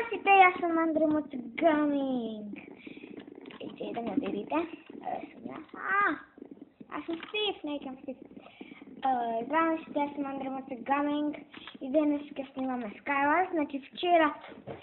Zdrasite, ja sam Andremoc Gaming. Idemo da vidite. Ja sam Steve, nećem Steve. Zdrasite, ja sam Andremoc Gaming i danas snimam Skywars. Znači včera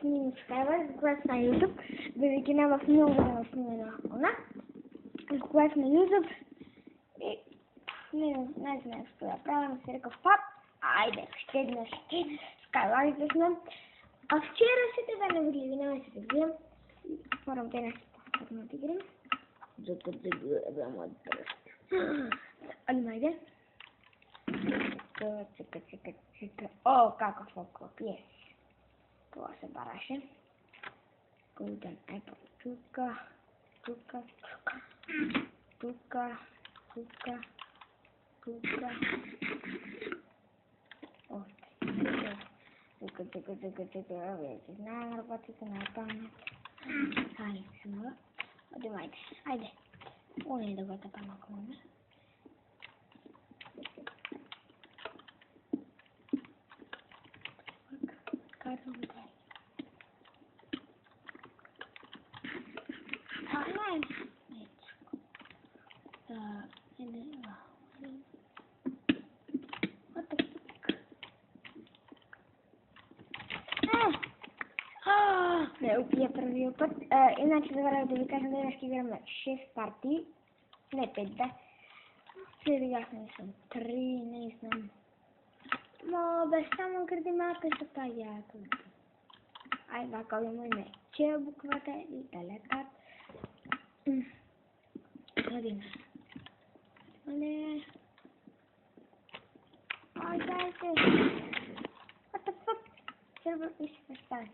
snimam Skywars, gledam na YouTube. Vidite, nema mnogo da snimam ona. Gledam na YouTube i ne znam što ja pravim, si rekao pa, ajde, štedno, Skywars da snimam. A včera ste da ne vidjeli, nemojte da gledam. Moram danas postavno da igram. Zato da gledam od prst. Odmah ide. Čeka. O, kako foklop, jes. To se baraše. Golden apple, čuka. Čeka, vidite, znam robotiti na pamet. Halim se malo. Odimo, ajde. Ovo je dogoda pa malo kome. Karno daj. A ne, neću. What the fuck? Ne, upije prvi upad. Inače, zaboravio da vi kažem da danas igram 6 partij. Ne 5, da. Jer ja sam 3, ne znam. Bez samo grdi mape sa pa jako. Aj, ovako je moj neće obuhvata i telekat. Gledam. Ne. Aj, dajte. What the fuck? Server mi se postavim.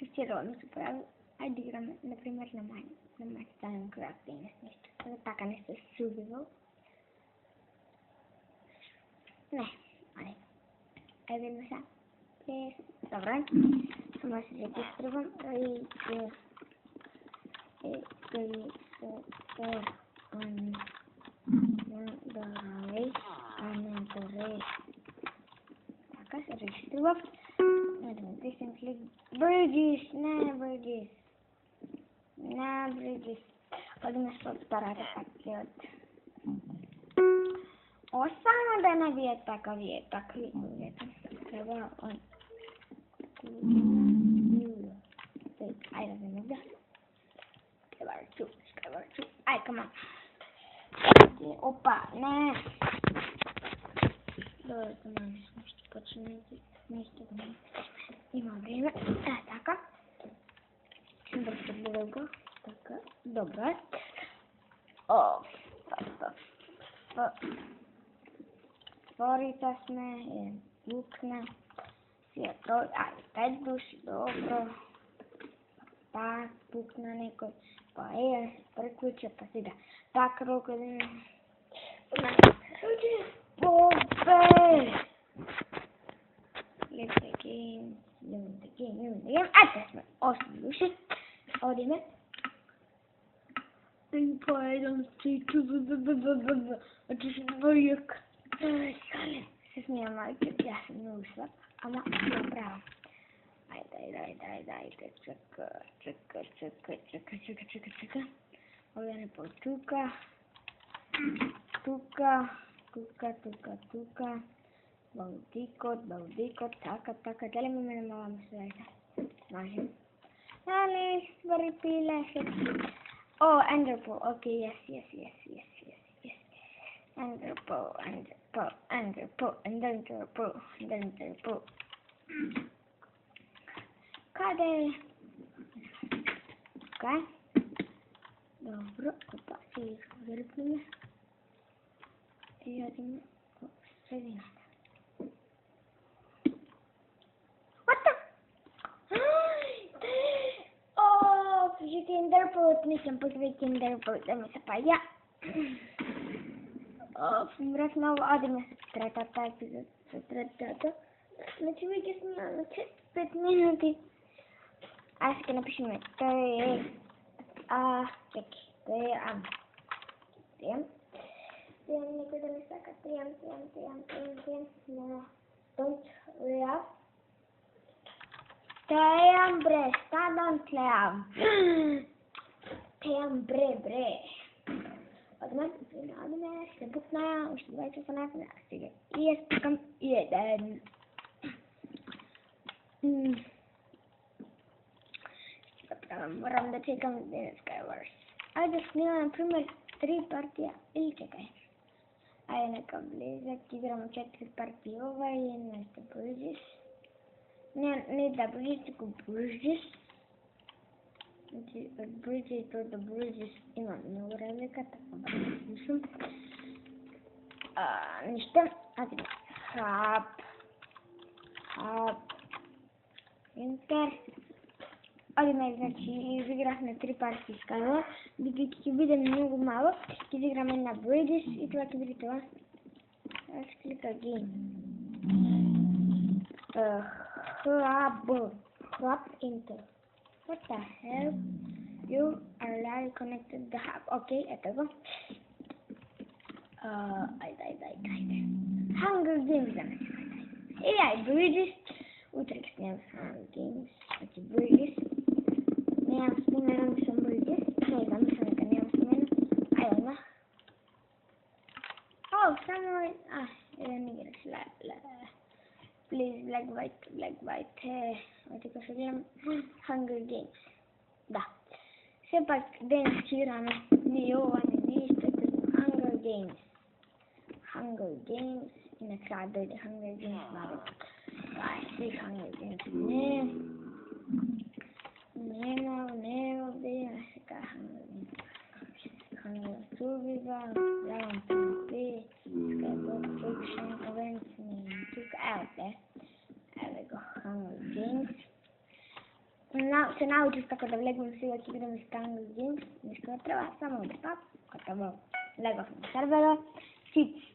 Včera ono su pravi. Ajde igram, na primjer, na manj stavim crafting nešto. Sada taka nešto survival. Ne, ali. Ajde vidimo sad. Dobro. Samo se registrujem. Така се registrujem. Distant click. Bridges, ne bridges. Odmah što starate paket. O, samo da ne bude takav vjetak. Treba on. Ajde da ne da. Skyward 2. Aj, come on. Opa, ne. Dobro, to nam nešto počiniti. Nešto da ne. Ima vrijeme. Tako. Brzo drugo. Tako. Dobro. O, stvorite sme. Lukne. Svijetlo. Ajde, 5 duši. Dobro. Pa, pukne neko. Pa je, preključe, pa si da. Tak, ruku da ne. Bobe! Leave the game. Ajde smo 8 duši. Ovdje me. I pa jedan stiču. Očiš dvojak. Šalim. Se smijem majke. Ja sam mnogo slab. Ama bravo. Ajde. Čeka. Ovdje ne počuka. Tuka. Baudikot, taka, dali mi mene malo sve smažem. Ali, stvari pile, oh, Enderpearl, ok, yes. Enderpearl. Kada je? Ok. Dobro, opa, se izgledali. I radimo sredina. What the? Oh, Enderpearl, nisam pozvati Enderpearl da mi se pa ja. Vrat malo, adem ja se treta, taj epizod se treta. Znači vidje snimam 5 minuti. A sad napišem me, to je, čekaj, to je, neko da mi saka, no, don't laugh. Team bre, stadan team. Team bre. Odmah se bukna, už 20 na stiga. I ja stikam jedan. Moram da čekam Skywars. Ajde snimam na primjer 3 partija ili čekaj. Ajde neka blizak, igramo 4 partije nešto Bridges. Ne da Bridges, nego Bridges. Znači od Bridges do Bridges ima mnogo razlika, tako da nisam. Ništa, ajde Hub, Enter. Odmah, znači, izigrah na 3 partije Skywars, će bude mnogo malo, izigram na Bridges i това će biti това. Аз клика Game. Hub Enter. What the hell? You are already connected to the hub. Okay, ето го. Айде. Hunger Games да ме си. Bridges. Утре снимам Hunger Games. Значи Bridges. Нямам споменам да съм Bridges. Не знам, нека нямам споменам. Айде, на. Само... не играш. Please, black, white. Още какво ще гледам? Hunger Games. Да. Все пак днес играме нищо като Hunger Games. И накрая дойде Hunger Games. Hunger Games. Не, сега Hunger Survival, Dragon PvP, Skyblock Fiction, Events, тук Evo го, Hunger Games. Се научих така да влегвам сега, че играме с Hunger Games. Нищо не трябва, само да пак, като влегвах на сервера.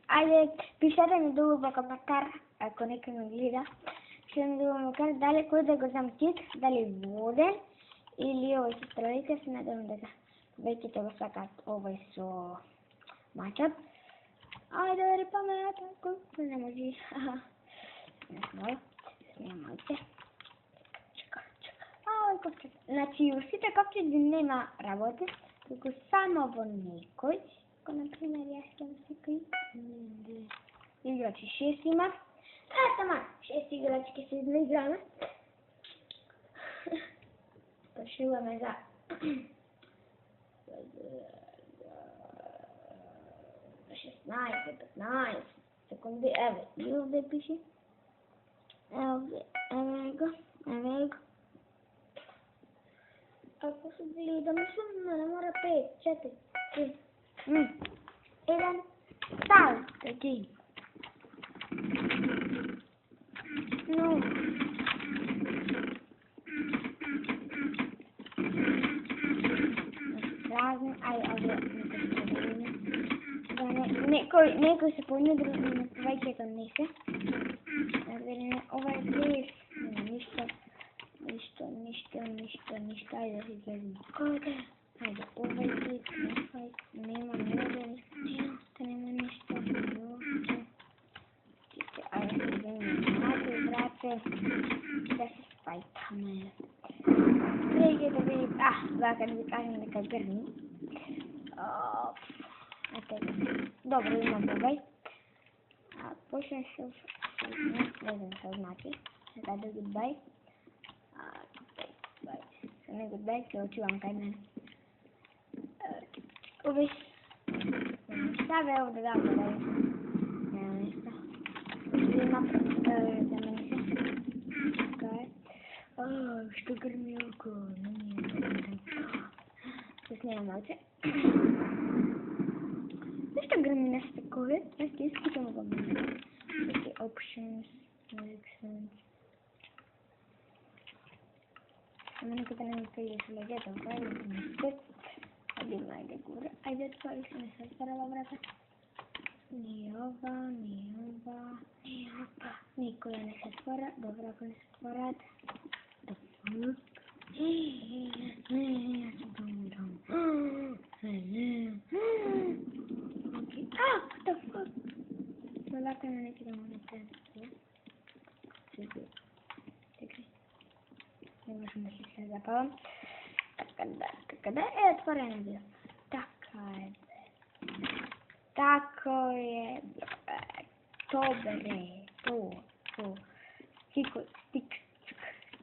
Айде, пишете ми долу в коментар, ако некой ме гледа. Ще ми долу коментар, дали кой да го знам тик, дали воден или овој со стрелите, се надевам дека веќе го сакат овој со мачат. Ајде да рипаме на тако, не може. Не знам, снимайте. Чека. Копчета. Значи, во сите копчети нема работи, туку само во некој. Ако, например, јас ќе секој играчи 6 има. Тама, 6 играчи ќе се изиграме. Спашуваме за 16-15 секунди. Ево, овде пише. Ево го. Ако се гледаме шумно, не мора 5, 4, 3, 1, стал, таки. Ну. Разни, некој се појни, други повеќето не се. Ова е плейс. Ништо. Ајде да си гледам. Којде? Ајде, ова е плейс. Нема модел. Нема ништо. Ајде да си гледам. Брате. Да се спајтаме. Преге да видим. Вака да ви кажем дека грми. Добро, имам овај. Почнем се не знам што значи. Сега да goodbye. Sa ne goodbye, ќе отивам кај мене. Обиш. Ставе овде да овај. Нема нешто. Има за мене се. Така е. Што грми око. Се снимам малце. Защо грами нещо такова? Аз ти изкитам го мене. Всеки options, selections. Ама никъде не ми кажа следето, правилно ми спът. Айде горе. Айде отвори се, не се старава брата. Ни ова. Никоя не се отвора. Добре, ако не се отворят. Да фук. Не, аз се думам. What the fuck? Malaka na neki da mone ten. Čekaj. možemo si se zapavam. Tako da je otvoreno bilo. Tako je dobre, to,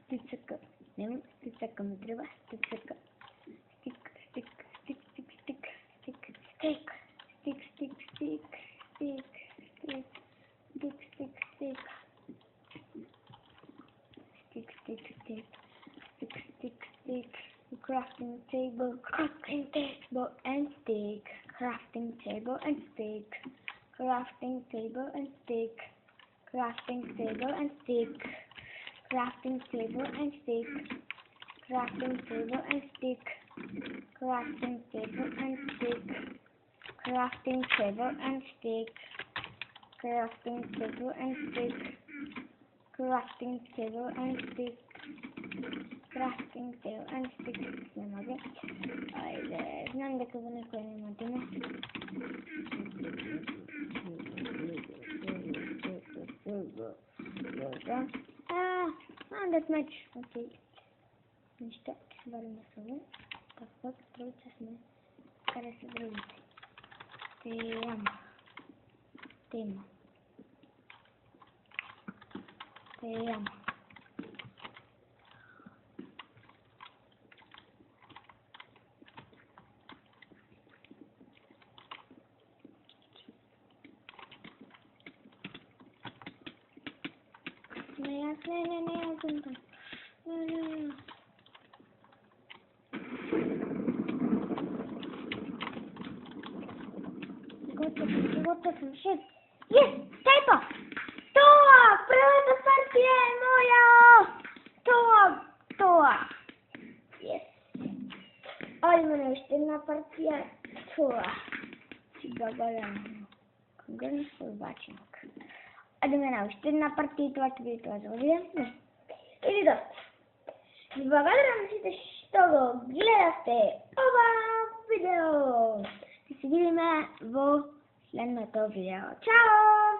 sticaka, nema sticaka mi treba, sticaka, crafting table and stick, crafting table and stick, crafting table and stick, crafting table and stick, crafting table and stick, crafting table and stick, crafting table and stick, crafting table and stick, crafting table and stick, crafting table and stick, crafting table and stick. Не мога. Айде, знам дека во некој нема диме. Дет меч. Окей. Ништо, ќе се бариме со овој. Така, другите сме. Каде се другите? Те јама. Не, аз съм там. Готов съм. Шит. Yes, тайпа! Това! Првата партија е моја! Това! Yes. Имаме уште една партија. Това. Сега гледам. Кога не се обачинок. Да ме уште една партија и това ќе биде тоа за овие. Или доста. Ви благодарам сите што го гледавте ова видео. Ќе се видиме во следното видео. Чао!